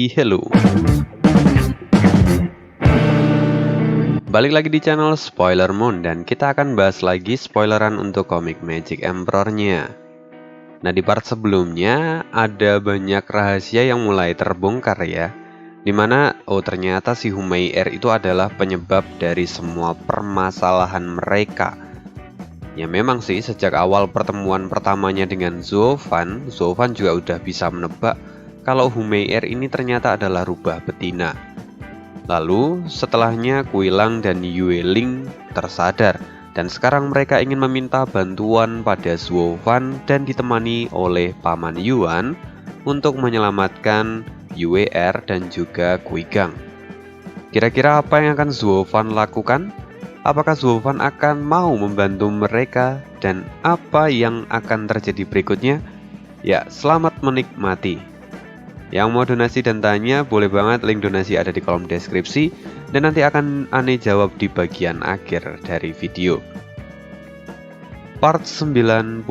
Say hello. Balik lagi di channel Spoiler Moon dan kita akan bahas lagi spoileran untuk komik Magic Emperor-nya. Nah, di part sebelumnya ada banyak rahasia yang mulai terbongkar ya. Dimana ternyata si Humeir itu adalah penyebab dari semua permasalahan mereka. Ya memang sih sejak awal pertemuan pertamanya dengan Zhuofan juga udah bisa menebak kalau Humeir ini ternyata adalah rubah betina. Lalu setelahnya Kuilang dan Yueling tersadar dan sekarang mereka ingin meminta bantuan pada Zhuofan dan ditemani oleh Paman Yuan untuk menyelamatkan Yue'er dan juga Kuigang. Kira-kira apa yang akan Zhuofan lakukan? Apakah Zhuofan akan mau membantu mereka dan apa yang akan terjadi berikutnya? Ya, selamat menikmati. Yang mau donasi dan tanya, boleh banget, link donasi ada di kolom deskripsi dan nanti akan Ane jawab di bagian akhir dari video. Part 95.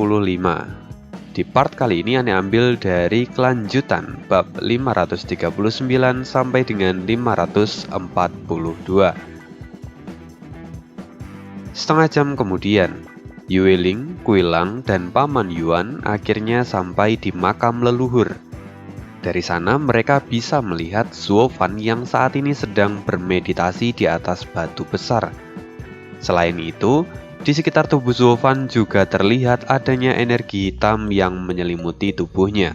Di part kali ini Ane ambil dari kelanjutan bab 539 sampai dengan 542. Setengah jam kemudian, Yueling, Kuilang, dan Paman Yuan akhirnya sampai di makam leluhur. Dari sana mereka bisa melihat Zhuofan yang saat ini sedang bermeditasi di atas batu besar. Selain itu, di sekitar tubuh Zhuofan juga terlihat adanya energi hitam yang menyelimuti tubuhnya.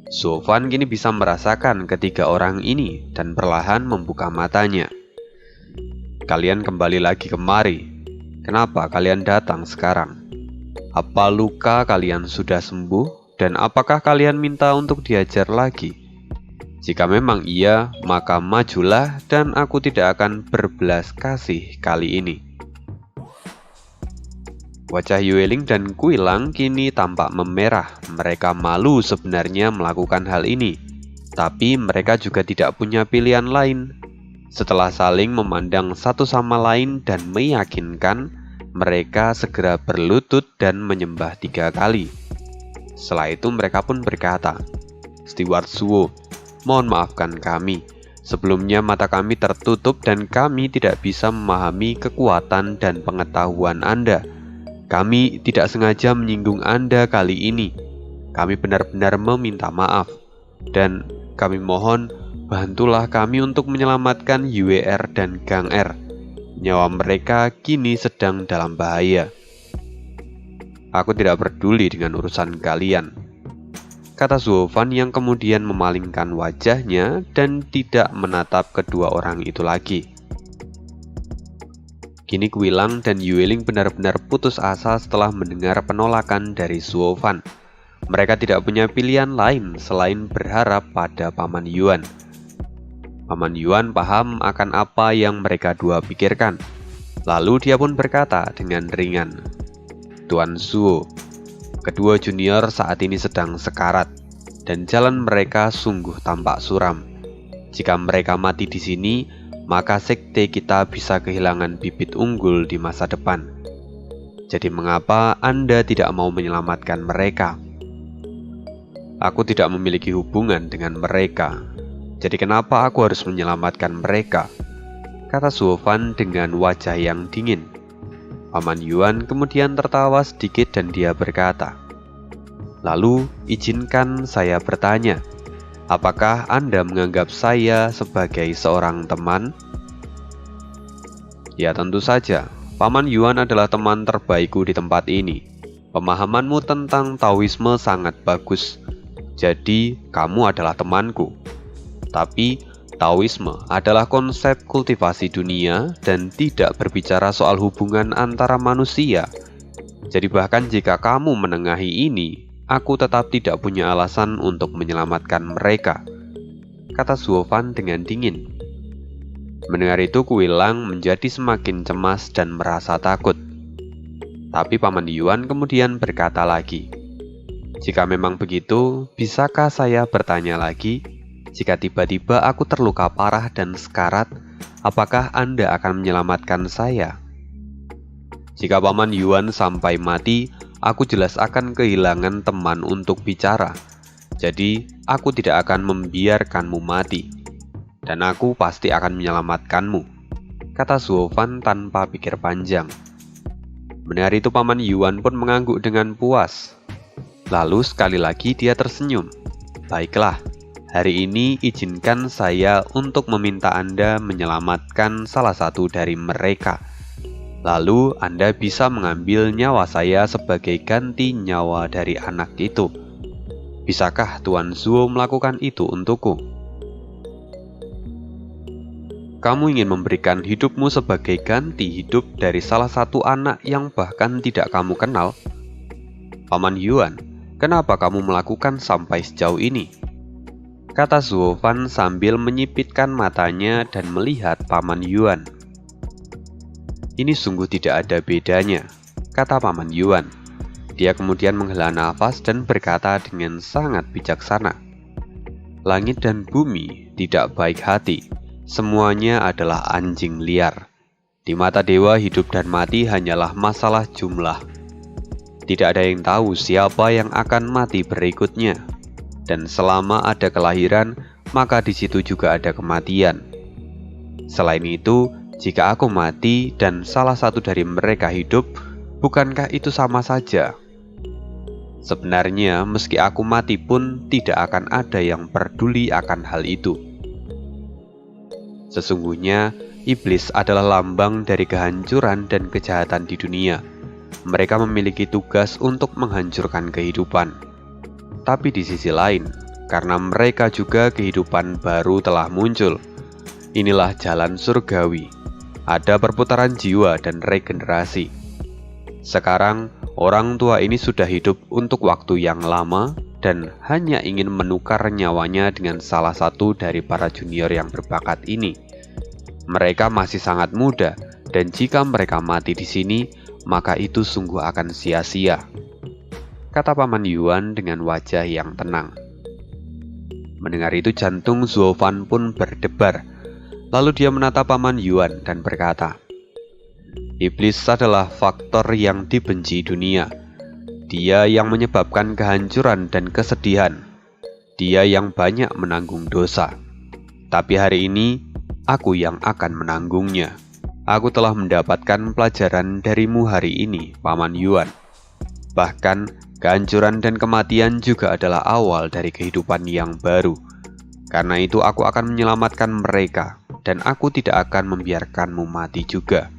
Zhuofan kini bisa merasakan ketiga orang ini dan perlahan membuka matanya. Kalian kembali lagi kemari. Kenapa kalian datang sekarang? Apa luka kalian sudah sembuh? Dan apakah kalian minta untuk diajar lagi? Jika memang iya, maka majulah dan aku tidak akan berbelas kasih kali ini. Wajah Yueling dan Kuilang kini tampak memerah. Mereka malu sebenarnya melakukan hal ini, tapi mereka juga tidak punya pilihan lain. Setelah saling memandang satu sama lain dan meyakinkan, mereka segera berlutut dan menyembah 3 kali. Setelah itu mereka pun berkata, "Steward Zhuo, mohon maafkan kami. Sebelumnya mata kami tertutup dan kami tidak bisa memahami kekuatan dan pengetahuan Anda. Kami tidak sengaja menyinggung Anda kali ini. Kami benar-benar meminta maaf. Dan kami mohon, bantulah kami untuk menyelamatkan Yue'er dan Gang-er. Nyawa mereka kini sedang dalam bahaya. Aku tidak peduli dengan urusan kalian," kata Zhuofan yang kemudian memalingkan wajahnya dan tidak menatap kedua orang itu lagi. Kini Kuilang dan Yueling benar-benar putus asa setelah mendengar penolakan dari Zhuofan. Mereka tidak punya pilihan lain selain berharap pada Paman Yuan. Paman Yuan paham akan apa yang mereka dua pikirkan. Lalu dia pun berkata dengan ringan, "Tuan Zhuo, kedua junior saat ini sedang sekarat, dan jalan mereka sungguh tampak suram. Jika mereka mati di sini, maka sekte kita bisa kehilangan bibit unggul di masa depan. Jadi mengapa Anda tidak mau menyelamatkan mereka? Aku tidak memiliki hubungan dengan mereka. Jadi kenapa aku harus menyelamatkan mereka?" kata Zhuofan dengan wajah yang dingin. Paman Yuan kemudian tertawa sedikit dan dia berkata, "Lalu izinkan saya bertanya, apakah Anda menganggap saya sebagai seorang teman?" "Ya tentu saja, Paman Yuan adalah teman terbaikku di tempat ini. Pemahamanmu tentang Taoisme sangat bagus, jadi kamu adalah temanku. Tapi Taoisme adalah konsep kultivasi dunia dan tidak berbicara soal hubungan antara manusia. Jadi bahkan jika kamu menengahi ini, aku tetap tidak punya alasan untuk menyelamatkan mereka," kata Zhuofan dengan dingin. Mendengar itu Kuilang menjadi semakin cemas dan merasa takut. Tapi Paman Yuan kemudian berkata lagi, "Jika memang begitu, bisakah saya bertanya lagi? Jika tiba-tiba aku terluka parah dan sekarat, apakah Anda akan menyelamatkan saya?" "Jika Paman Yuan sampai mati, aku jelas akan kehilangan teman untuk bicara. Jadi, aku tidak akan membiarkanmu mati, dan aku pasti akan menyelamatkanmu, kata Zuofan tanpa pikir panjang. Mendengar itu Paman Yuan pun mengangguk dengan puas. Lalu sekali lagi dia tersenyum. Baiklah, hari ini izinkan saya untuk meminta Anda menyelamatkan salah satu dari mereka. Lalu Anda bisa mengambil nyawa saya sebagai ganti nyawa dari anak itu. Bisakah Tuan Zuo melakukan itu untukku? Kamu ingin memberikan hidupmu sebagai ganti hidup dari salah satu anak yang bahkan tidak kamu kenal? Paman Yuan, kenapa kamu melakukan sampai sejauh ini? Kata Zuofan sambil menyipitkan matanya dan melihat Paman Yuan. Ini sungguh tidak ada bedanya, kata Paman Yuan. Dia kemudian menghela nafas dan berkata dengan sangat bijaksana. Langit dan bumi tidak baik hati, semuanya adalah anjing liar. Di mata dewa hidup dan mati hanyalah masalah jumlah. Tidak ada yang tahu siapa yang akan mati berikutnya. Dan selama ada kelahiran, maka di situ juga ada kematian. Selain itu, jika aku mati dan salah satu dari mereka hidup, bukankah itu sama saja? Sebenarnya, meski aku mati pun tidak akan ada yang peduli akan hal itu. Sesungguhnya, iblis adalah lambang dari kehancuran dan kejahatan di dunia. Mereka memiliki tugas untuk menghancurkan kehidupan. Tapi di sisi lain, karena mereka juga kehidupan baru telah muncul. Inilah jalan surgawi. Ada perputaran jiwa dan regenerasi. Sekarang, orang tua ini sudah hidup untuk waktu yang lama dan hanya ingin menukar nyawanya dengan salah satu dari para junior yang berbakat ini. Mereka masih sangat muda, dan jika mereka mati di sini, maka itu sungguh akan sia-sia, kata Paman Yuan dengan wajah yang tenang. Mendengar itu jantung Zuofan pun berdebar. Lalu dia menatap Paman Yuan dan berkata, iblis adalah faktor yang dibenci dunia. Dia yang menyebabkan kehancuran dan kesedihan. Dia yang banyak menanggung dosa. Tapi hari ini, aku yang akan menanggungnya. Aku telah mendapatkan pelajaran darimu hari ini, Paman Yuan. Bahkan, kehancuran dan kematian juga adalah awal dari kehidupan yang baru. Karena itu aku akan menyelamatkan mereka, dan aku tidak akan membiarkanmu mati juga.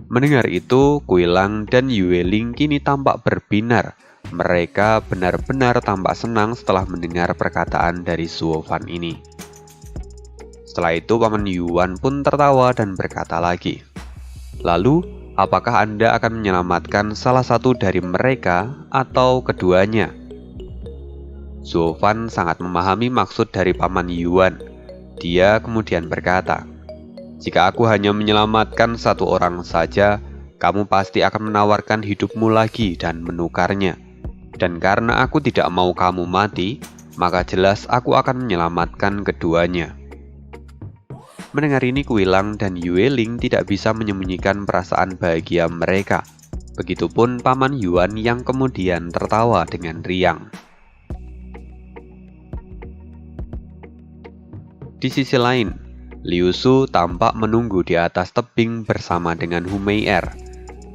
Mendengar itu, Kuilang dan Yueling kini tampak berbinar. Mereka benar-benar tampak senang setelah mendengar perkataan dari Zuofan ini. Setelah itu, Paman Yuan pun tertawa dan berkata lagi, lalu, apakah Anda akan menyelamatkan salah satu dari mereka atau keduanya? Zuofan sangat memahami maksud dari Paman Yuan. Dia kemudian berkata, jika aku hanya menyelamatkan satu orang saja, kamu pasti akan menawarkan hidupmu lagi dan menukarnya. Dan karena aku tidak mau kamu mati, maka jelas aku akan menyelamatkan keduanya. Mendengar ini Kuilang dan Yueling tidak bisa menyembunyikan perasaan bahagia mereka. Begitupun Paman Yuan yang kemudian tertawa dengan riang. Di sisi lain, Liu Su tampak menunggu di atas tebing bersama dengan Humei-er.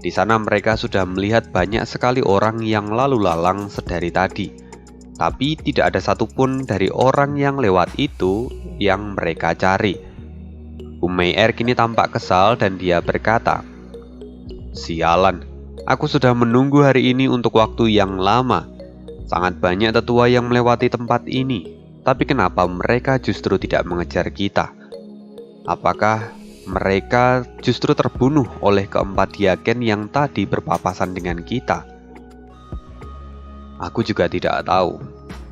Di sana mereka sudah melihat banyak sekali orang yang lalu lalang sedari tadi. Tapi tidak ada satupun dari orang yang lewat itu yang mereka cari. Humei-er kini tampak kesal dan dia berkata, sialan, aku sudah menunggu hari ini untuk waktu yang lama. Sangat banyak tetua yang melewati tempat ini. Tapi kenapa mereka justru tidak mengejar kita? Apakah mereka justru terbunuh oleh keempat diaken yang tadi berpapasan dengan kita? Aku juga tidak tahu.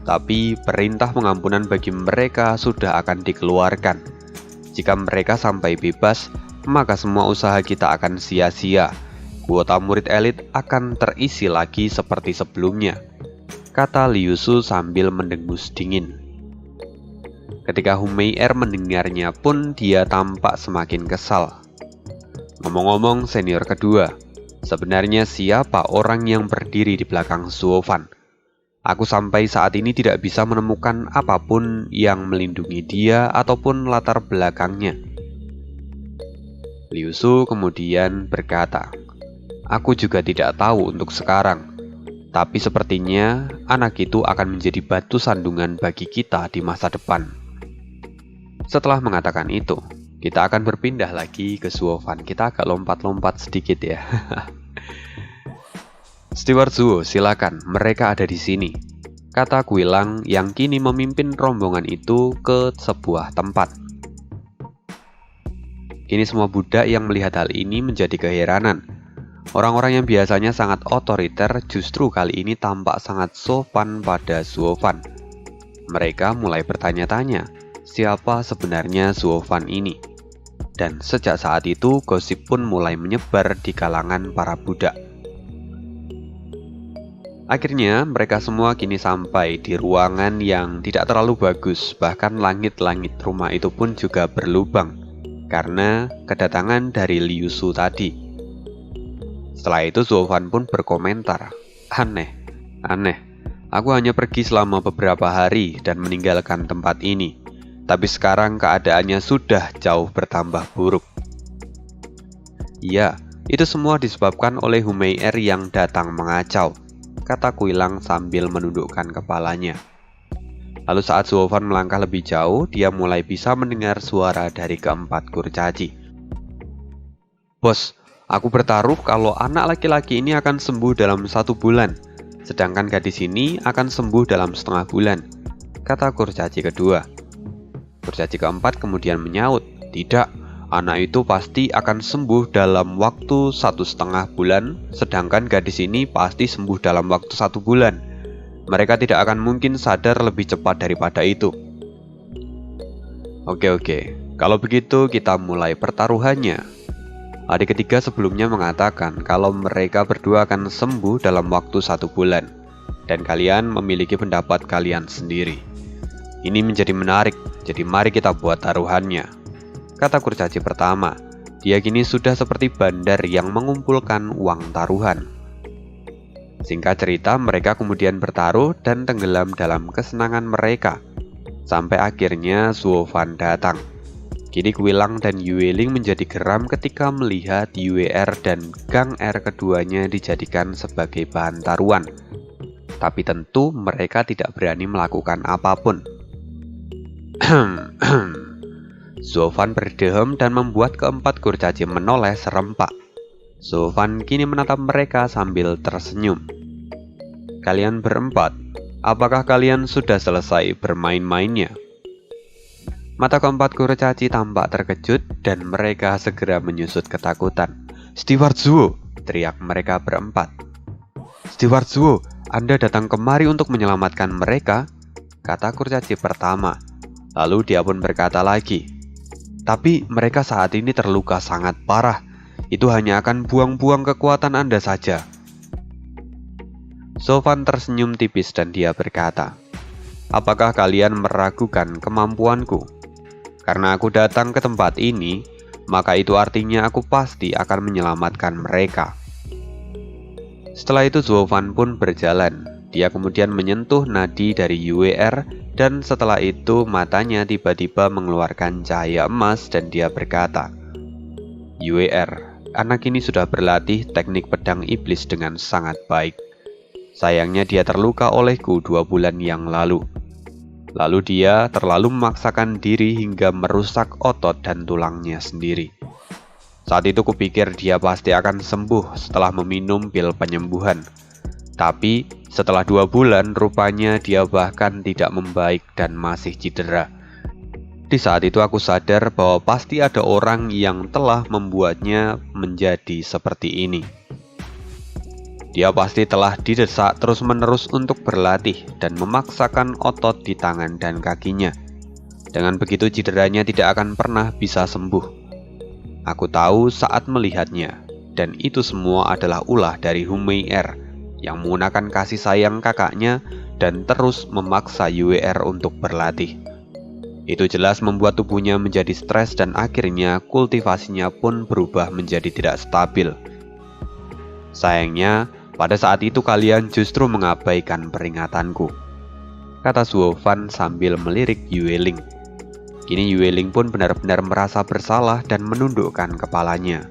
Tapi perintah pengampunan bagi mereka sudah akan dikeluarkan. Jika mereka sampai bebas, maka semua usaha kita akan sia-sia. Kuota murid elit akan terisi lagi seperti sebelumnya, kata Liu Su sambil mendengus dingin. Ketika Humei-er mendengarnya pun dia tampak semakin kesal. Ngomong-ngomong senior kedua, sebenarnya siapa orang yang berdiri di belakang Zuofan? Aku sampai saat ini tidak bisa menemukan apapun yang melindungi dia ataupun latar belakangnya. Liu Su kemudian berkata, "Aku juga tidak tahu untuk sekarang, tapi sepertinya anak itu akan menjadi batu sandungan bagi kita di masa depan." Setelah mengatakan itu, kita akan berpindah lagi ke Suofan. Kita agak lompat-lompat sedikit ya. "Steward Zuo, silakan, mereka ada di sini," kata Kuilang yang kini memimpin rombongan itu ke sebuah tempat. Kini semua budak yang melihat hal ini menjadi keheranan. Orang-orang yang biasanya sangat otoriter justru kali ini tampak sangat sopan pada Suofan. Mereka mulai bertanya-tanya, siapa sebenarnya Suofan ini? Dan sejak saat itu, gosip pun mulai menyebar di kalangan para budak. Akhirnya, mereka semua kini sampai di ruangan yang tidak terlalu bagus, bahkan langit-langit rumah itu pun juga berlubang, karena kedatangan dari Liu Su tadi. Setelah itu, Suofan pun berkomentar, Aneh, aku hanya pergi selama beberapa hari dan meninggalkan tempat ini, tapi sekarang keadaannya sudah jauh bertambah buruk." "Iya, itu semua disebabkan oleh Humei-er yang datang mengacau," kata Kuilang sambil menundukkan kepalanya. Lalu saat Suofan melangkah lebih jauh, dia mulai bisa mendengar suara dari keempat kurcaci. "Bos, aku bertaruh kalau anak laki-laki ini akan sembuh dalam 1 bulan, sedangkan gadis ini akan sembuh dalam 1/2 bulan," kata kurcaci kedua. Kurcaci keempat kemudian menyaut, "Tidak, anak itu pasti akan sembuh dalam waktu 1,5 bulan, sedangkan gadis ini pasti sembuh dalam waktu 1 bulan. Mereka tidak akan mungkin sadar lebih cepat daripada itu." Oke, kalau begitu kita mulai pertaruhannya. Adik ketiga sebelumnya mengatakan kalau mereka berdua akan sembuh dalam waktu 1 bulan, dan kalian memiliki pendapat kalian sendiri. Ini menjadi menarik, jadi mari kita buat taruhannya, kata kurcaci pertama. Dia kini sudah seperti bandar yang mengumpulkan uang taruhan. Singkat cerita, mereka kemudian bertaruh dan tenggelam dalam kesenangan mereka. Sampai akhirnya Suofan datang. Kini Kuilang dan Yueling menjadi geram ketika melihat Yue-er dan Gang-er keduanya dijadikan sebagai bahan taruhan. Tapi tentu mereka tidak berani melakukan apapun. Suofan berdehem dan membuat keempat kurcaci menoleh serempak. Suofan kini menatap mereka sambil tersenyum. "Kalian berempat, apakah kalian sudah selesai bermain-mainnya?" Mata keempat kurcaci tampak terkejut dan mereka segera menyusut ketakutan. "Steward Zuo!" teriak mereka berempat. "Steward Zuo, Anda datang kemari untuk menyelamatkan mereka?" kata kurcaci pertama. Lalu dia pun berkata lagi, "Tapi mereka saat ini terluka sangat parah. Itu hanya akan buang-buang kekuatan Anda saja." Suofan tersenyum tipis dan dia berkata, "Apakah kalian meragukan kemampuanku? Karena aku datang ke tempat ini, maka itu artinya aku pasti akan menyelamatkan mereka." Setelah itu Suofan pun berjalan. Dia kemudian menyentuh nadi dari Yue-er dan setelah itu matanya tiba-tiba mengeluarkan cahaya emas dan dia berkata, "Yue-er, anak ini sudah berlatih teknik pedang iblis dengan sangat baik. Sayangnya dia terluka olehku 2 bulan yang lalu. Lalu dia terlalu memaksakan diri hingga merusak otot dan tulangnya sendiri. Saat itu kupikir dia pasti akan sembuh setelah meminum pil penyembuhan. Tapi setelah 2 bulan rupanya dia bahkan tidak membaik dan masih cedera. Di saat itu aku sadar bahwa pasti ada orang yang telah membuatnya menjadi seperti ini. Dia pasti telah didesak terus-menerus untuk berlatih dan memaksakan otot di tangan dan kakinya. Dengan begitu cederanya tidak akan pernah bisa sembuh. Aku tahu saat melihatnya, dan itu semua adalah ulah dari Humei-er yang menggunakan kasih sayang kakaknya dan terus memaksa Yue-er untuk berlatih. Itu jelas membuat tubuhnya menjadi stres dan akhirnya kultivasinya pun berubah menjadi tidak stabil. Sayangnya, Pada saat itu kalian justru mengabaikan peringatanku, kata Suofan sambil melirik Yueling. Kini Yueling pun benar-benar merasa bersalah dan menundukkan kepalanya.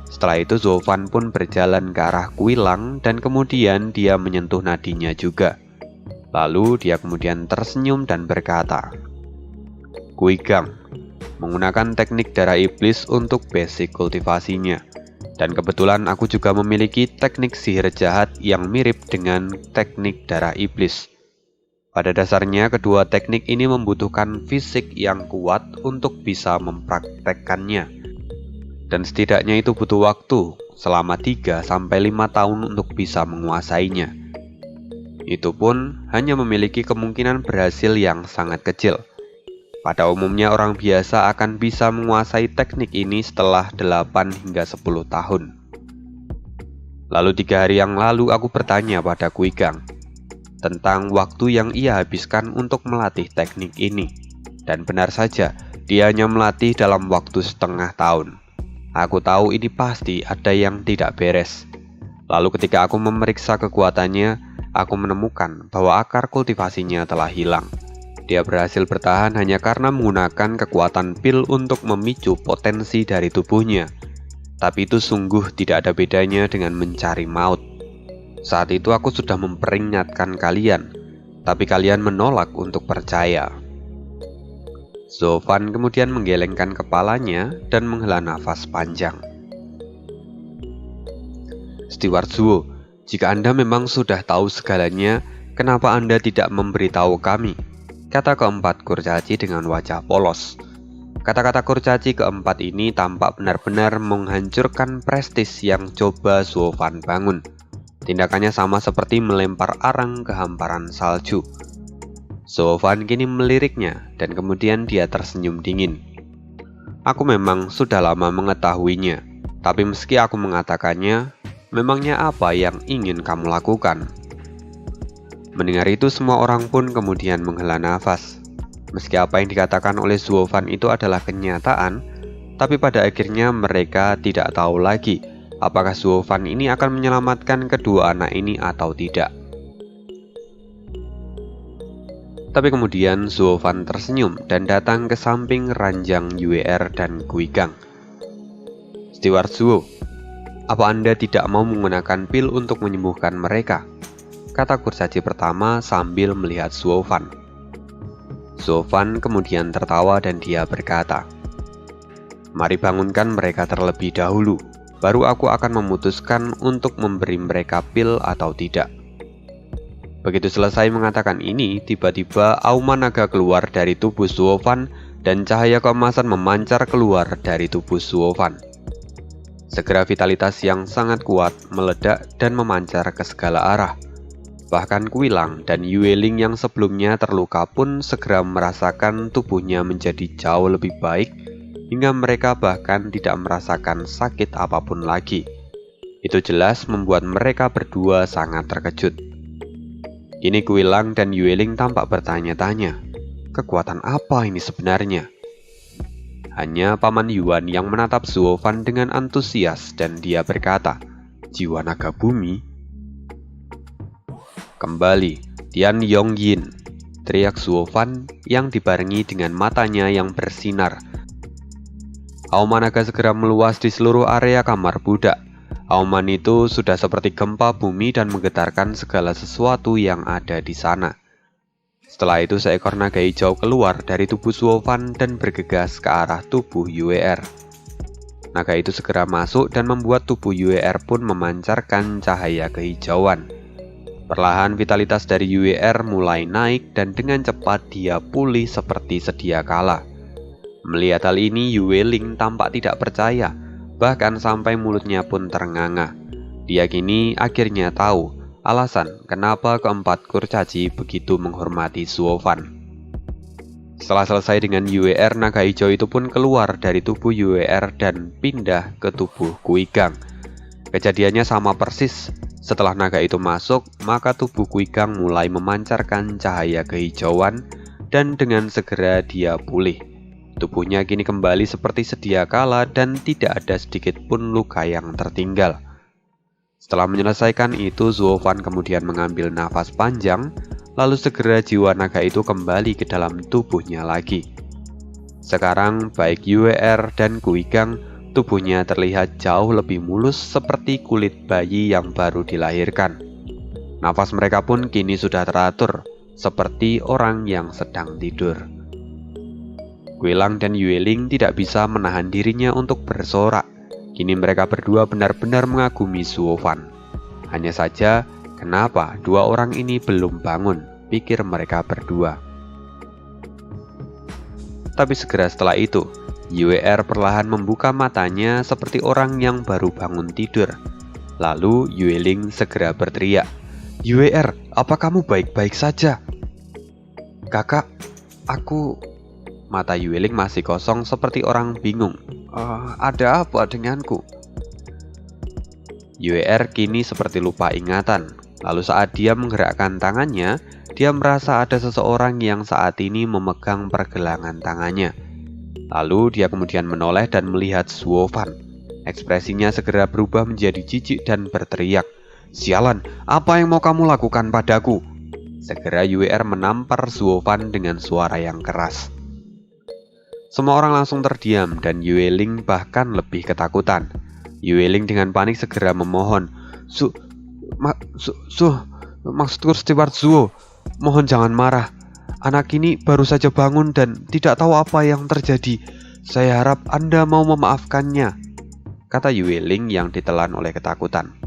Setelah itu Suofan pun berjalan ke arah Kuilang dan kemudian dia menyentuh nadinya juga. Lalu dia kemudian tersenyum dan berkata, "Kuigang, menggunakan teknik darah iblis untuk basic kultivasinya. Dan kebetulan aku juga memiliki teknik sihir jahat yang mirip dengan teknik darah iblis. Pada dasarnya kedua teknik ini membutuhkan fisik yang kuat untuk bisa mempraktekkannya. Dan setidaknya itu butuh waktu selama 3-5 tahun untuk bisa menguasainya. Itu pun hanya memiliki kemungkinan berhasil yang sangat kecil. Pada umumnya orang biasa akan bisa menguasai teknik ini setelah 8 hingga 10 tahun. Lalu 3 hari yang lalu aku bertanya pada Kuigang tentang waktu yang ia habiskan untuk melatih teknik ini. Dan benar saja, dia hanya melatih dalam waktu setengah tahun. Aku tahu ini pasti ada yang tidak beres. Lalu ketika aku memeriksa kekuatannya, aku menemukan bahwa akar kultivasinya telah hilang. Dia berhasil bertahan hanya karena menggunakan kekuatan pil untuk memicu potensi dari tubuhnya. Tapi itu sungguh tidak ada bedanya dengan mencari maut. Saat itu aku sudah memperingatkan kalian, tapi kalian menolak untuk percaya." Suofan kemudian menggelengkan kepalanya dan menghela nafas panjang. "Steward Zuo, jika Anda memang sudah tahu segalanya, kenapa Anda tidak memberitahu kami?" kata keempat kurcaci dengan wajah polos. Kata-kata kurcaci keempat ini tampak benar-benar menghancurkan prestis yang coba Suofan bangun. Tindakannya sama seperti melempar arang ke hamparan salju. Suofan kini meliriknya dan kemudian dia tersenyum dingin. "Aku memang sudah lama mengetahuinya, tapi meski aku mengatakannya, memangnya apa yang ingin kamu lakukan?" Mendengar itu semua orang pun kemudian menghela nafas. Meski apa yang dikatakan oleh Suofan itu adalah kenyataan, tapi pada akhirnya mereka tidak tahu lagi apakah Suofan ini akan menyelamatkan kedua anak ini atau tidak. Tapi kemudian Suofan tersenyum dan datang ke samping ranjang Yuer dan Kuigang. "Steward Zuo, apa Anda tidak mau menggunakan pil untuk menyembuhkan mereka?" kata kurcaci pertama sambil melihat Suofan. Suofan kemudian tertawa dan dia berkata, "Mari bangunkan mereka terlebih dahulu, baru aku akan memutuskan untuk memberi mereka pil atau tidak." Begitu selesai mengatakan ini, tiba-tiba auman naga keluar dari tubuh Suofan dan cahaya keemasan memancar keluar dari tubuh Suofan. Segera vitalitas yang sangat kuat meledak dan memancar ke segala arah. Bahkan Kuilang dan Yueling yang sebelumnya terluka pun segera merasakan tubuhnya menjadi jauh lebih baik, hingga mereka bahkan tidak merasakan sakit apapun lagi. Itu jelas membuat mereka berdua sangat terkejut. Kini Kuilang dan Yueling tampak bertanya-tanya, kekuatan apa ini sebenarnya? Hanya Paman Yuan yang menatap Suofan dengan antusias dan dia berkata, "Jiwa naga bumi?" "Kembali, Tian Yongyin," teriak Suofan yang dibarengi dengan matanya yang bersinar. Auman naga segera meluas di seluruh area kamar budak. Auman itu sudah seperti gempa bumi dan menggetarkan segala sesuatu yang ada di sana. Setelah itu seekor naga hijau keluar dari tubuh Suofan dan bergegas ke arah tubuh Yuer. Naga itu segera masuk dan membuat tubuh Yuer pun memancarkan cahaya kehijauan. Perlahan vitalitas dari Yuer mulai naik dan dengan cepat dia pulih seperti sedia kala. Melihat hal ini, Yueling tampak tidak percaya, bahkan sampai mulutnya pun ternganga. Dia kini akhirnya tahu alasan kenapa keempat kurcaci begitu menghormati Suofan. Setelah selesai dengan Yuer, naga hijau itu pun keluar dari tubuh Yuer dan pindah ke tubuh Kuigang. Kejadiannya sama persis. Setelah naga itu masuk, maka tubuh Kuigang mulai memancarkan cahaya kehijauan dan dengan segera dia pulih. Tubuhnya kini kembali seperti sedia kala dan tidak ada sedikit pun luka yang tertinggal. Setelah menyelesaikan itu, Zuofan kemudian mengambil nafas panjang, lalu segera jiwa naga itu kembali ke dalam tubuhnya lagi. Sekarang baik YWR dan Guigang, tubuhnya terlihat jauh lebih mulus seperti kulit bayi yang baru dilahirkan. Nafas mereka pun kini sudah teratur, seperti orang yang sedang tidur. Guilang dan Yueling tidak bisa menahan dirinya untuk bersorak. Kini mereka berdua benar-benar mengagumi Zuofan. Hanya saja, kenapa dua orang ini belum bangun, pikir mereka berdua. Tapi segera setelah itu, YWR perlahan membuka matanya seperti orang yang baru bangun tidur. Lalu Yueling segera berteriak, "YWR, apa kamu baik-baik saja?" "Kakak, aku..." Mata Yueling masih kosong seperti orang bingung. Ada apa denganku?" YWR kini seperti lupa ingatan. Lalu saat dia menggerakkan tangannya, dia merasa ada seseorang yang saat ini memegang pergelangan tangannya. Lalu dia kemudian menoleh dan melihat Zuofan. Ekspresinya segera berubah menjadi jijik dan berteriak, "Sialan, apa yang mau kamu lakukan padaku?" Segera YWR menampar Zuofan dengan suara yang keras. Semua orang langsung terdiam dan Yueling bahkan lebih ketakutan. Yueling dengan panik segera memohon, Maksudku Steward Zuo, mohon jangan marah. Anak ini baru saja bangun dan tidak tahu apa yang terjadi. Saya harap Anda mau memaafkannya," kata Yueling yang ditelan oleh ketakutan.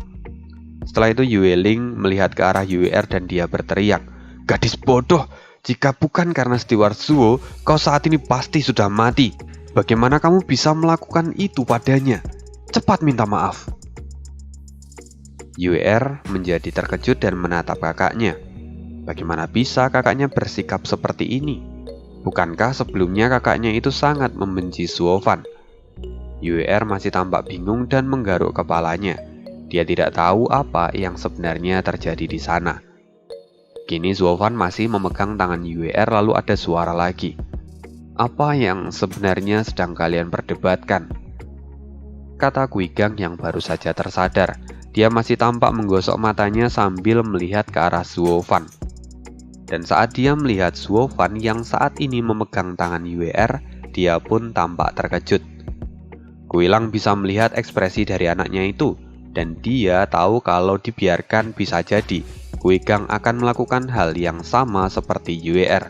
Setelah itu Yueling melihat ke arah YWR dan dia berteriak, "Gadis bodoh! Jika bukan karena Steward Zuo, kau saat ini pasti sudah mati. Bagaimana kamu bisa melakukan itu padanya? Cepat minta maaf." YWR menjadi terkejut dan menatap kakaknya. Bagaimana bisa kakaknya bersikap seperti ini? Bukankah sebelumnya kakaknya itu sangat membenci Zuofan? YWR masih tampak bingung dan menggaruk kepalanya. Dia tidak tahu apa yang sebenarnya terjadi di sana. Kini Zuofan masih memegang tangan YWR, lalu ada suara lagi. "Apa yang sebenarnya sedang kalian perdebatkan?" kata Guigang yang baru saja tersadar. Dia masih tampak menggosok matanya sambil melihat ke arah Zuofan. Dan saat dia melihat Zuofan yang saat ini memegang tangan YWR, dia pun tampak terkejut. Guilang bisa melihat ekspresi dari anaknya itu, dan dia tahu kalau dibiarkan bisa jadi Guigang akan melakukan hal yang sama seperti YWR.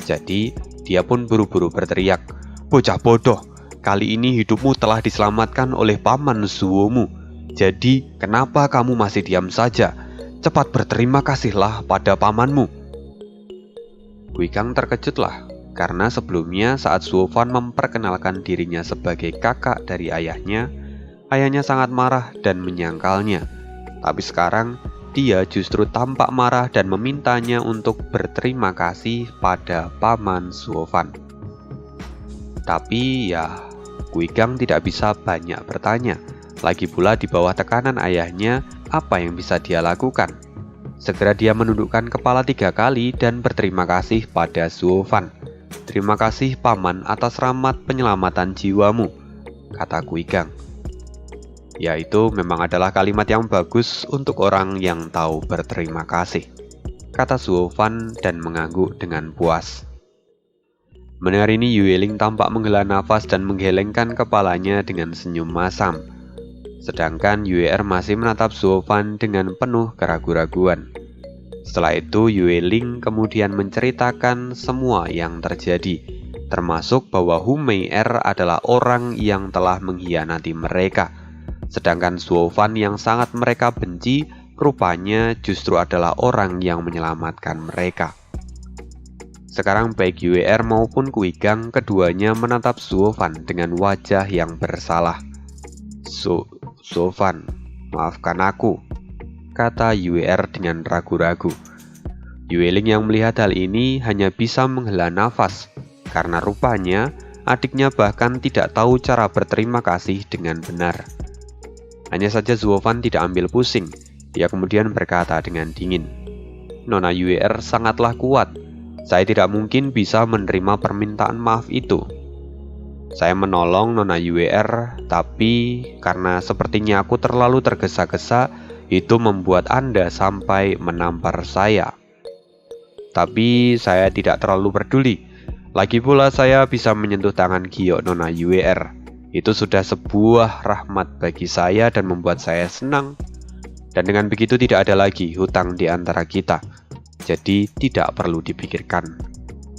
Jadi, dia pun buru-buru berteriak, "Bocah bodoh, kali ini hidupmu telah diselamatkan oleh paman Zuomu. Jadi, kenapa kamu masih diam saja? Cepat berterima kasihlah pada pamanmu." Guigang terkejutlah, karena sebelumnya saat Zuofan memperkenalkan dirinya sebagai kakak dari ayahnya sangat marah dan menyangkalnya. Tapi sekarang, dia justru tampak marah dan memintanya untuk berterima kasih pada paman Zuofan. Tapi ya, Guigang tidak bisa banyak bertanya. Lagi pula di bawah tekanan ayahnya, apa yang bisa dia lakukan? Segera dia menundukkan kepala 3 kali dan berterima kasih pada Zuofan. "Terima kasih paman atas rahmat penyelamatan jiwamu," kata Guigang. Ya, itu memang adalah kalimat yang bagus untuk orang yang tahu berterima kasih, kata Zuofan dan mengangguk dengan puas. Mendengar ini, Yueling tampak menghela nafas dan menggelengkan kepalanya dengan senyum masam. Sedangkan YWR masih menatap Zuofan dengan penuh keraguan-raguan. Setelah itu, Yueling kemudian menceritakan semua yang terjadi, termasuk bahwa Hu Mei-er adalah orang yang telah mengkhianati mereka. Sedangkan Zuofan yang sangat mereka benci, rupanya justru adalah orang yang menyelamatkan mereka. Sekarang baik YWR maupun Guigang, keduanya menatap Zuofan dengan wajah yang bersalah. Zuofan, maafkan aku," kata YWR dengan ragu-ragu. Yueling yang melihat hal ini hanya bisa menghela nafas, karena rupanya adiknya bahkan tidak tahu cara berterima kasih dengan benar. Hanya saja Zuofan tidak ambil pusing. Dia kemudian berkata dengan dingin, "Nona YWR sangatlah kuat. Saya tidak mungkin bisa menerima permintaan maaf itu. Saya menolong Nona YWR, tapi karena sepertinya aku terlalu tergesa-gesa, itu membuat Anda sampai menampar saya. Tapi saya tidak terlalu peduli. Lagi pula saya bisa menyentuh tangan Giok Nona YWR. Itu sudah sebuah rahmat bagi saya dan membuat saya senang. Dan dengan begitu tidak ada lagi hutang di antara kita. Jadi tidak perlu dipikirkan,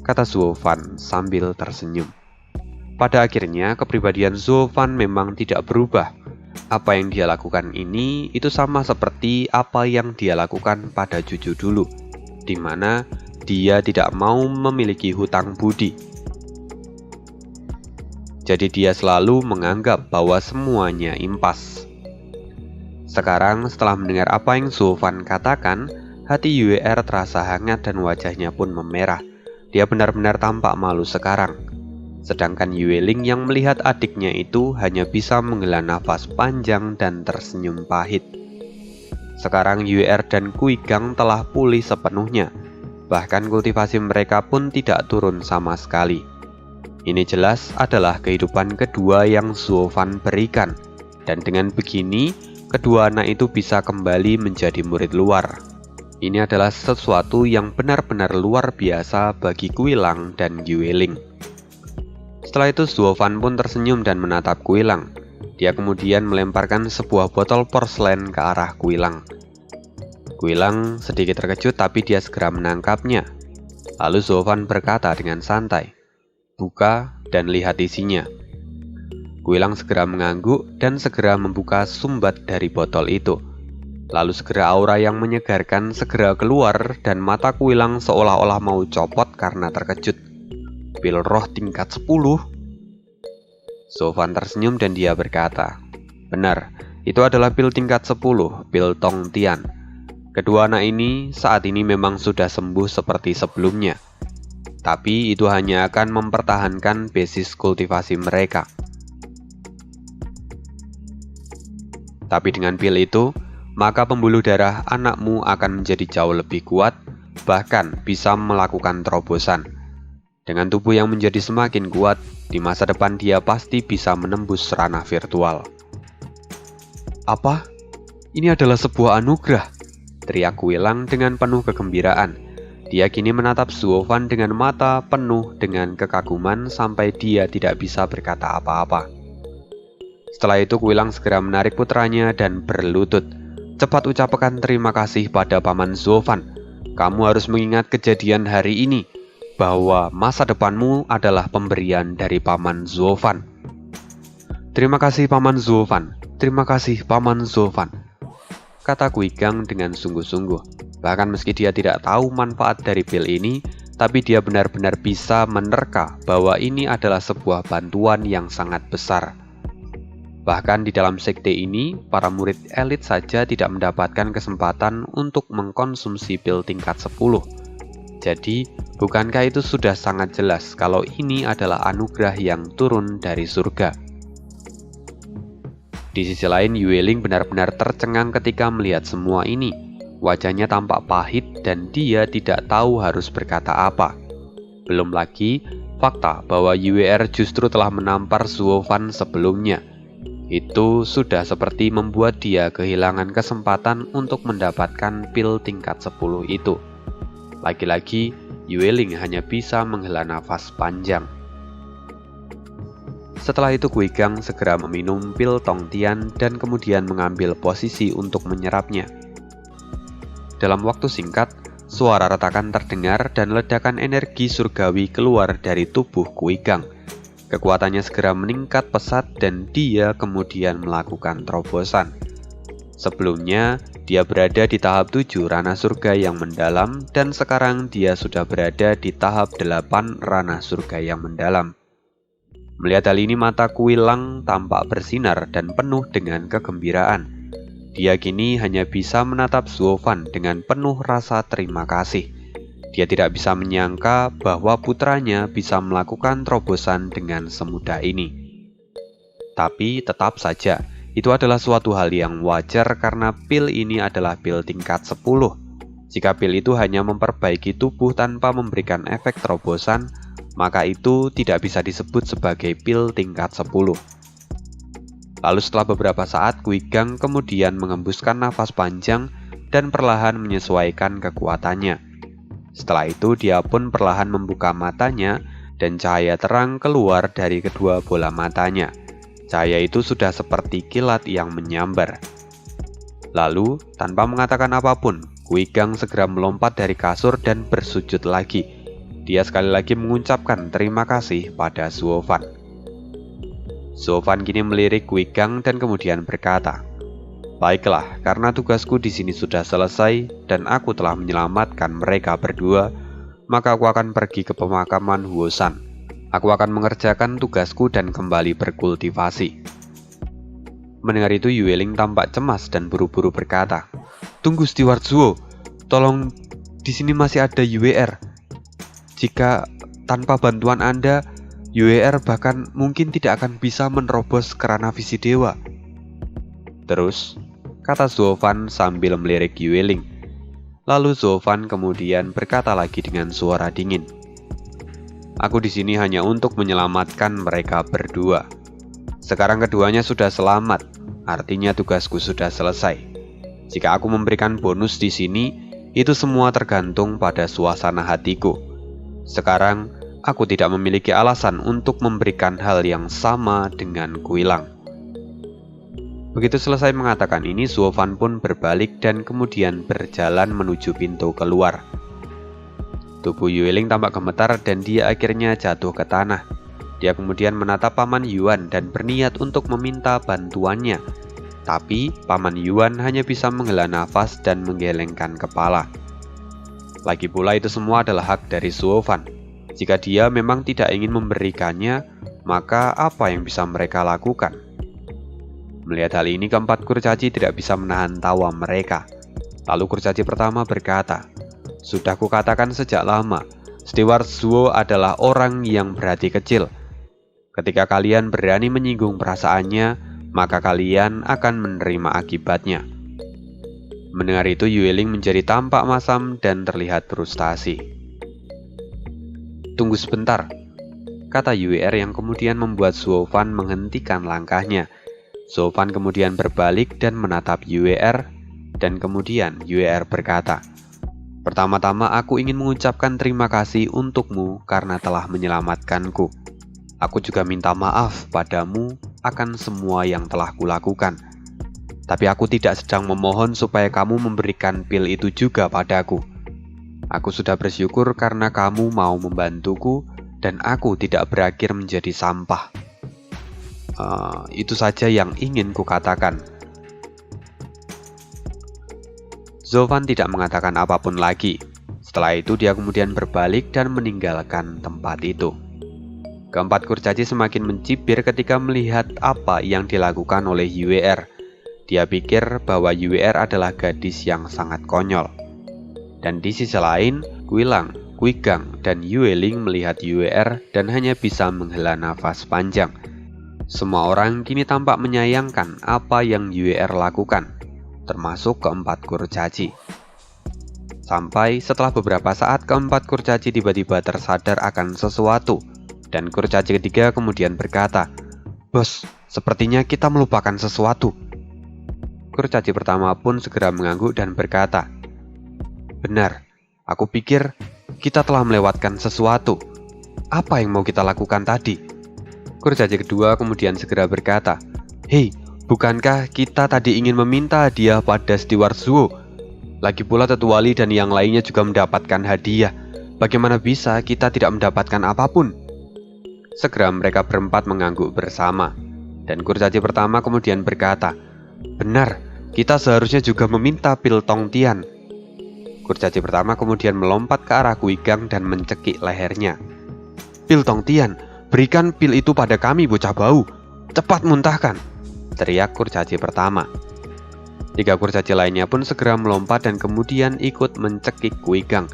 kata Zuo Fan sambil tersenyum. Pada akhirnya kepribadian Zuo Fan memang tidak berubah. Apa yang dia lakukan ini itu sama seperti apa yang dia lakukan pada Juju dulu, di mana dia tidak mau memiliki hutang budi. Jadi dia selalu menganggap bahwa semuanya impas. Sekarang setelah mendengar apa yang Zuo Fan katakan, hati YWR terasa hangat dan wajahnya pun memerah. Dia benar-benar tampak malu sekarang. Sedangkan Yueling yang melihat adiknya itu hanya bisa menghela nafas panjang dan tersenyum pahit. Sekarang YWR dan Kuigang telah pulih sepenuhnya. Bahkan kultivasi mereka pun tidak turun sama sekali. Ini jelas adalah kehidupan kedua yang Zuo Fan berikan. Dan dengan begini, kedua anak itu bisa kembali menjadi murid luar. Ini adalah sesuatu yang benar-benar luar biasa bagi Kuilang dan Yueling. Setelah itu Zuo Fan pun tersenyum dan menatap Kuilang. Dia kemudian melemparkan sebuah botol porselen ke arah Kuilang. Kuilang sedikit terkejut tapi dia segera menangkapnya. Lalu Zuo Fan berkata dengan santai, "Buka dan lihat isinya." Kuilang segera mengangguk dan segera membuka sumbat dari botol itu. Lalu segera aura yang menyegarkan segera keluar dan mata Kuilang seolah-olah mau copot karena terkejut. Pil roh tingkat 10? Zuo Fan tersenyum dan dia berkata, "Benar, itu adalah pil tingkat 10, pil Tong Tian. Kedua anak ini saat ini memang sudah sembuh seperti sebelumnya. Tapi itu hanya akan mempertahankan basis kultivasi mereka. Tapi dengan pil itu, maka pembuluh darah anakmu akan menjadi jauh lebih kuat, bahkan bisa melakukan terobosan. Dengan tubuh yang menjadi semakin kuat, di masa depan dia pasti bisa menembus ranah virtual." "Apa? Ini adalah sebuah anugerah," teriak Kuilang dengan penuh kegembiraan. Dia kini menatap Zuo Fan dengan mata penuh dengan kekaguman sampai dia tidak bisa berkata apa-apa. Setelah itu Kuilang segera menarik putranya dan berlutut. "Cepat ucapkan terima kasih pada Paman Zuo Fan. Kamu harus mengingat kejadian hari ini, bahwa masa depanmu adalah pemberian dari Paman Zuo Fan." "Terima kasih Paman Zuo Fan. Terima kasih Paman Zuo Fan," kata Kuigang dengan sungguh-sungguh. Bahkan meski dia tidak tahu manfaat dari pil ini, tapi dia benar-benar bisa menerka bahwa ini adalah sebuah bantuan yang sangat besar. Bahkan di dalam sekte ini, para murid elit saja tidak mendapatkan kesempatan untuk mengkonsumsi pil tingkat 10. Jadi, bukankah itu sudah sangat jelas kalau ini adalah anugerah yang turun dari surga? Di sisi lain, Yueling benar-benar tercengang ketika melihat semua ini. Wajahnya tampak pahit dan dia tidak tahu harus berkata apa. Belum lagi, fakta bahwa YWR justru telah menampar Zuo Fan sebelumnya. Itu sudah seperti membuat dia kehilangan kesempatan untuk mendapatkan pil tingkat 10 itu. Lagi-lagi, Yueling hanya bisa menghela nafas panjang. Setelah itu Kuigang segera meminum pil Tong Tian dan kemudian mengambil posisi untuk menyerapnya. Dalam waktu singkat, suara retakan terdengar dan ledakan energi surgawi keluar dari tubuh Kuigang. Kekuatannya segera meningkat pesat dan dia kemudian melakukan terobosan. Sebelumnya, dia berada di tahap 7 ranah surga yang mendalam dan sekarang dia sudah berada di tahap 8 ranah surga yang mendalam. Melihat hal ini mata Kuilang tampak bersinar dan penuh dengan kegembiraan. Dia kini hanya bisa menatap Zuo Fan dengan penuh rasa terima kasih. Dia tidak bisa menyangka bahwa putranya bisa melakukan terobosan dengan semudah ini. Tapi tetap saja, itu adalah suatu hal yang wajar karena pil ini adalah pil tingkat 10. Jika pil itu hanya memperbaiki tubuh tanpa memberikan efek terobosan, maka itu tidak bisa disebut sebagai pil tingkat 10. Lalu setelah beberapa saat, Kuigang kemudian mengembuskan nafas panjang dan perlahan menyesuaikan kekuatannya. Setelah itu dia pun perlahan membuka matanya dan cahaya terang keluar dari kedua bola matanya. Cahaya itu sudah seperti kilat yang menyambar. Lalu, tanpa mengatakan apapun, Kuigang segera melompat dari kasur dan bersujud lagi. Dia sekali lagi mengucapkan terima kasih pada Suofan. Suofan kini melirik Kuigang dan kemudian berkata, "Baiklah, karena tugasku di sini sudah selesai dan aku telah menyelamatkan mereka berdua, maka aku akan pergi ke pemakaman Huosan. Aku akan mengerjakan tugasku dan kembali berkultivasi." Mendengar itu, Yueling tampak cemas dan buru-buru berkata, "Tunggu Steward Zuo, tolong, di sini masih ada UER. Jika tanpa bantuan Anda, UER bahkan mungkin tidak akan bisa menerobos kerana visi dewa." Terus, kata Suofan sambil melirik Yueling. Lalu Suofan kemudian berkata lagi dengan suara dingin, "Aku di sini hanya untuk menyelamatkan mereka berdua. Sekarang keduanya sudah selamat, artinya tugasku sudah selesai. Jika aku memberikan bonus di sini, itu semua tergantung pada suasana hatiku. Sekarang, aku tidak memiliki alasan untuk memberikan hal yang sama dengan Kuilang." Begitu selesai mengatakan ini, Suofan pun berbalik dan kemudian berjalan menuju pintu keluar. Tubuh Yueling tampak gemetar dan dia akhirnya jatuh ke tanah. Dia kemudian menatap Paman Yuan dan berniat untuk meminta bantuannya. Tapi Paman Yuan hanya bisa menghela nafas dan menggelengkan kepala. Lagi pula itu semua adalah hak dari Suofan. Jika dia memang tidak ingin memberikannya, maka apa yang bisa mereka lakukan? Melihat hal ini, keempat kurcaci tidak bisa menahan tawa mereka. Lalu kurcaci pertama berkata, "Sudah kukatakan sejak lama, Steward Zuo adalah orang yang berhati kecil. Ketika kalian berani menyinggung perasaannya, maka kalian akan menerima akibatnya." Mendengar itu, Yueling menjadi tampak masam dan terlihat frustasi. "Tunggu sebentar," kata UER yang kemudian membuat Suofan menghentikan langkahnya. Suofan kemudian berbalik dan menatap UER, dan kemudian UER berkata, "Pertama-tama aku ingin mengucapkan terima kasih untukmu karena telah menyelamatkanku. Aku juga minta maaf padamu akan semua yang telah kulakukan. Tapi aku tidak sedang memohon supaya kamu memberikan pil itu juga padaku. Aku sudah bersyukur karena kamu mau membantuku dan aku tidak berakhir menjadi sampah. Itu saja yang ingin kukatakan." Suofan tidak mengatakan apapun lagi. Setelah itu dia kemudian berbalik dan meninggalkan tempat itu. Keempat kurcaci semakin mencibir ketika melihat apa yang dilakukan oleh UER. Dia pikir bahwa UER adalah gadis yang sangat konyol. Dan di sisi lain, Kuilang, Kuigang, dan Yueling melihat UER dan hanya bisa menghela nafas panjang. Semua orang kini tampak menyayangkan apa yang UER lakukan, termasuk keempat kurcaci. Sampai setelah beberapa saat, keempat kurcaci tiba-tiba tersadar akan sesuatu, dan kurcaci ketiga kemudian berkata, "Bos, sepertinya kita melupakan sesuatu." Kurcaci pertama pun segera mengangguk dan berkata, "Benar, aku pikir kita telah melewatkan sesuatu. Apa yang mau kita lakukan tadi?" Kurcaci kedua kemudian segera berkata, "Hei, bukankah kita tadi ingin meminta hadiah pada Steward Zuo? Lagi pula Tetua Li dan yang lainnya juga mendapatkan hadiah. Bagaimana bisa kita tidak mendapatkan apapun?" Segera mereka berempat mengangguk bersama. Dan kurcaci pertama kemudian berkata, "Benar, kita seharusnya juga meminta pil Tong Tian." Kurcaci pertama kemudian melompat ke arah Kuigang dan mencekik lehernya. "Pil Tong Tian, berikan pil itu pada kami, bocah bau. Cepat muntahkan!" teriak kurcaci pertama. Tiga kurcaci lainnya pun segera melompat dan kemudian ikut mencekik Kuigang.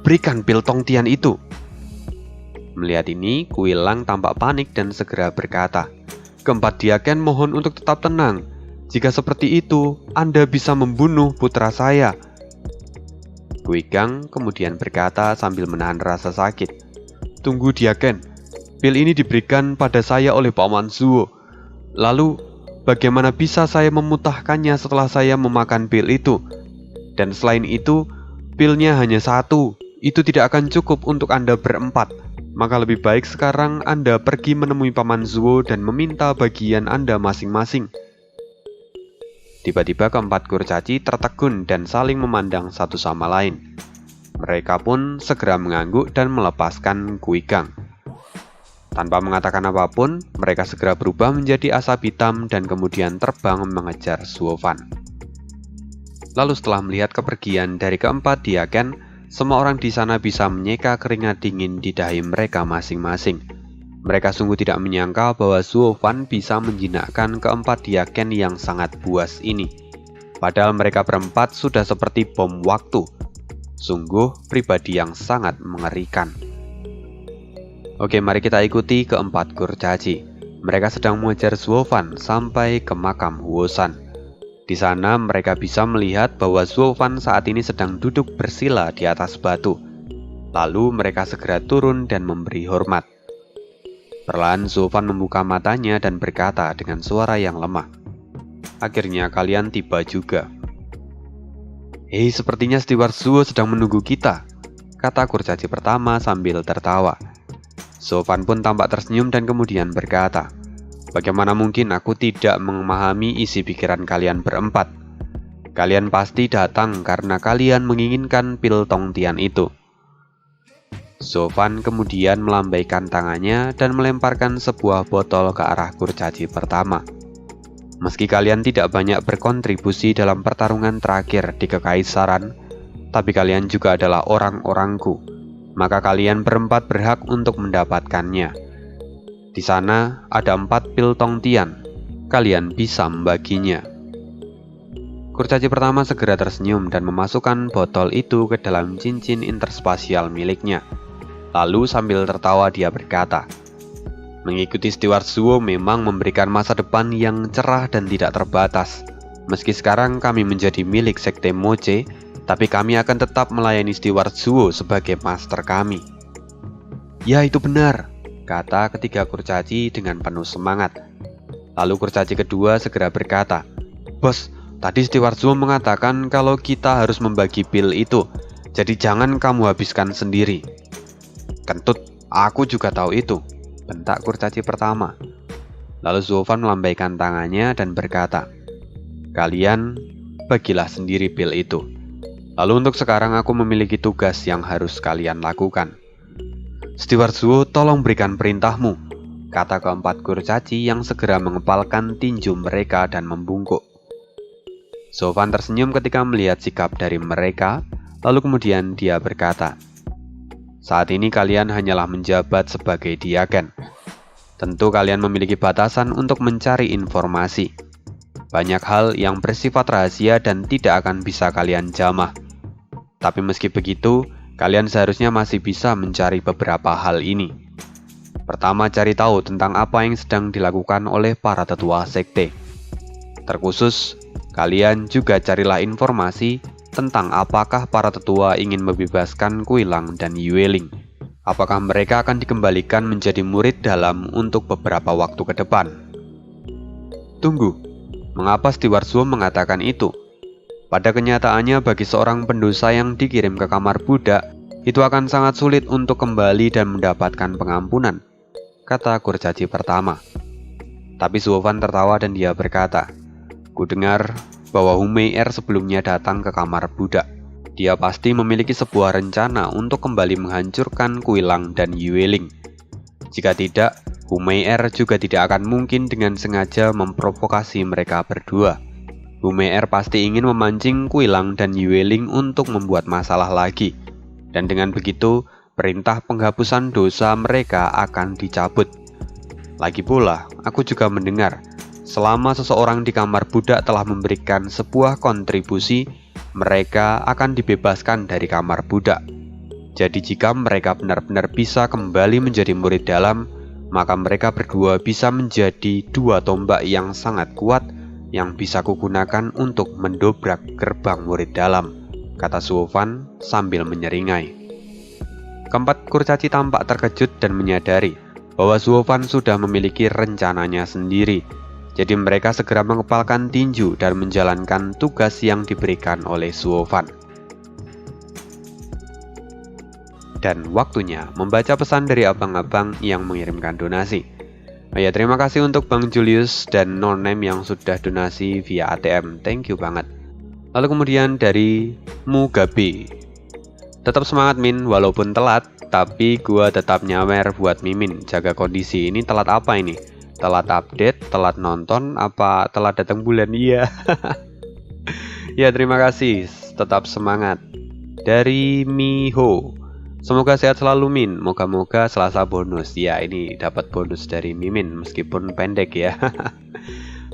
"Berikan pil Tong Tian itu!" Melihat ini, Kuilang tampak panik dan segera berkata, "Keempat diaken mohon untuk tetap tenang. Jika seperti itu, Anda bisa membunuh putra saya." Kuigang kemudian berkata sambil menahan rasa sakit, "Tunggu diaken. Pil ini diberikan pada saya oleh Paman Zuo. Lalu, Bagaimana bisa saya memutahkannya setelah saya memakan pil itu? Dan selain itu, pilnya hanya satu. Itu tidak akan cukup untuk Anda berempat. Maka lebih baik sekarang Anda pergi menemui Paman Zuo dan meminta bagian Anda masing-masing. Tiba-tiba keempat kurcaci tertegun dan saling memandang satu sama lain. Mereka pun segera mengangguk dan melepaskan kuigang. Tanpa mengatakan apapun, mereka segera berubah menjadi asap hitam dan kemudian terbang mengejar Zuo Fan. Lalu setelah melihat kepergian dari keempat diaken, semua orang di sana bisa menyeka keringat dingin di dahi mereka masing-masing. Mereka sungguh tidak menyangka bahwa Zuo Fan bisa menjinakkan keempat diaken yang sangat buas ini. Padahal mereka berempat sudah seperti bom waktu. Sungguh pribadi yang sangat mengerikan. Oke, mari kita ikuti keempat kurcaci. Mereka sedang mengejar Zuo Fan sampai ke makam Huo Shan. Di sana mereka bisa melihat bahwa Zuo Fan saat ini sedang duduk bersila di atas batu. Lalu mereka segera turun dan memberi hormat. Perlahan Zuo Fan membuka matanya dan berkata dengan suara yang lemah, "Akhirnya kalian tiba juga." "Hei, sepertinya Steward Zuo sedang menunggu kita," kata kurcaci pertama sambil tertawa. Zuo Fan pun tampak tersenyum dan kemudian berkata, "Bagaimana mungkin aku tidak memahami isi pikiran kalian berempat? Kalian pasti datang karena kalian menginginkan pil Tong Tian itu." Zuo Fan kemudian melambaikan tangannya dan melemparkan sebuah botol ke arah kurcaci pertama. "Meski kalian tidak banyak berkontribusi dalam pertarungan terakhir di Kekaisaran, tapi kalian juga adalah orang-orangku. Maka kalian berempat berhak untuk mendapatkannya. Di sana ada 4 pil Tong Tian. Kalian bisa membaginya." Kurcaci pertama segera tersenyum dan memasukkan botol itu ke dalam cincin interspasial miliknya. Lalu sambil tertawa dia berkata, "Mengikuti Steward Zuo memang memberikan masa depan yang cerah dan tidak terbatas. Meski sekarang kami menjadi milik Sekte Moche, tapi kami akan tetap melayani Steward Zuo sebagai master kami." "Ya, itu benar," kata ketiga kurcaci dengan penuh semangat. Lalu kurcaci kedua segera berkata, "Bos, tadi Steward Zuo mengatakan kalau kita harus membagi pil itu, jadi jangan kamu habiskan sendiri." "Kentut, aku juga tahu itu," bentak kurcaci pertama. Lalu Zuo Fan melambaikan tangannya dan berkata, "Kalian bagilah sendiri pil itu. Lalu untuk sekarang aku memiliki tugas yang harus kalian lakukan." "Steward Zuo, tolong berikan perintahmu," kata keempat kurcaci yang segera mengepalkan tinju mereka dan membungkuk. Zuo Fan tersenyum ketika melihat sikap dari mereka, lalu kemudian dia berkata, "Saat ini kalian hanyalah menjabat sebagai diaken. Tentu kalian memiliki batasan untuk mencari informasi. Banyak hal yang bersifat rahasia dan tidak akan bisa kalian jamah. Tapi meski begitu, kalian seharusnya masih bisa mencari beberapa hal ini. Pertama, cari tahu tentang apa yang sedang dilakukan oleh para tetua sekte. Terkhusus, kalian juga carilah informasi tentang apakah para tetua ingin membebaskan Kuilang dan Yueling. Apakah mereka akan dikembalikan menjadi murid dalam untuk beberapa waktu ke depan." "Tunggu, mengapa Steward Zuo mengatakan itu? Pada kenyataannya bagi seorang pendosa yang dikirim ke kamar budak, itu akan sangat sulit untuk kembali dan mendapatkan pengampunan," kata kurcaci pertama. Tapi Zuo Fan tertawa dan dia berkata, "Ku dengar bahwa Hu Mei-er sebelumnya datang ke kamar budak. Dia pasti memiliki sebuah rencana untuk kembali menghancurkan Kuilang dan Yueling. Jika tidak, Hu Mei-er juga tidak akan mungkin dengan sengaja memprovokasi mereka berdua. Hu Mei-er pasti ingin memancing Kuilang dan Yueling untuk membuat masalah lagi. Dan dengan begitu, perintah penghapusan dosa mereka akan dicabut. Lagi pula, aku juga mendengar, selama seseorang di kamar budak telah memberikan sebuah kontribusi, mereka akan dibebaskan dari kamar budak. Jadi jika mereka benar-benar bisa kembali menjadi murid dalam, maka mereka berdua bisa menjadi dua tombak yang sangat kuat yang bisa kugunakan untuk mendobrak gerbang murid dalam," kata Zuo Fan sambil menyeringai. Keempat kurcaci tampak terkejut dan menyadari bahwa Zuo Fan sudah memiliki rencananya sendiri. Jadi mereka segera mengepalkan tinju dan menjalankan tugas yang diberikan oleh Suovan. Dan waktunya membaca pesan dari abang-abang yang mengirimkan donasi. Oh ya, terima kasih untuk Bang Julius dan No Name yang sudah donasi via ATM. Thank you banget. Lalu kemudian dari Mugabe. Tetap semangat Min, walaupun telat, tapi gua tetap nyawer buat Mimin. Jaga kondisi. Ini telat apa ini? Telat update, telat nonton, apa telat datang bulan? Iya. Ya, terima kasih. Tetap semangat. Dari Miho. Semoga sehat selalu Min, moga-moga Selasa bonus. Ya, ini dapat bonus dari Mimin meskipun pendek ya.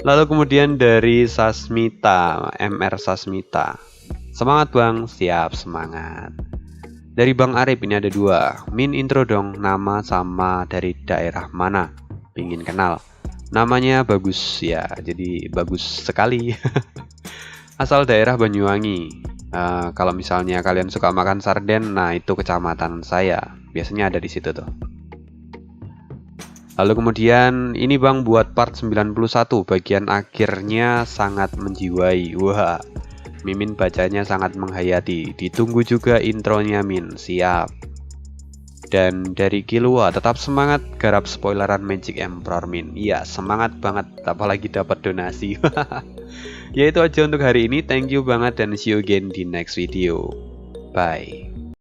Lalu kemudian dari Sasmita, MR Sasmita. Semangat Bang, siap semangat. Dari Bang Arif ini ada 2. Min intro dong, nama sama dari daerah mana? Pingin kenal. Namanya bagus ya, jadi bagus sekali. Asal daerah Banyuwangi. Kalau misalnya kalian suka makan sarden, nah itu kecamatan saya. Biasanya ada di situ tuh. Lalu kemudian ini Bang buat part 91, bagian akhirnya sangat menjiwai. Wah, Mimin bacanya sangat menghayati. Ditunggu juga intronya Min, siap. Dan dari Kilua, tetap semangat garap spoileran Magic Emperor Min. Iya, semangat banget, apalagi dapat donasi. Ya itu aja untuk hari ini, thank you banget dan see you again di next video. Bye.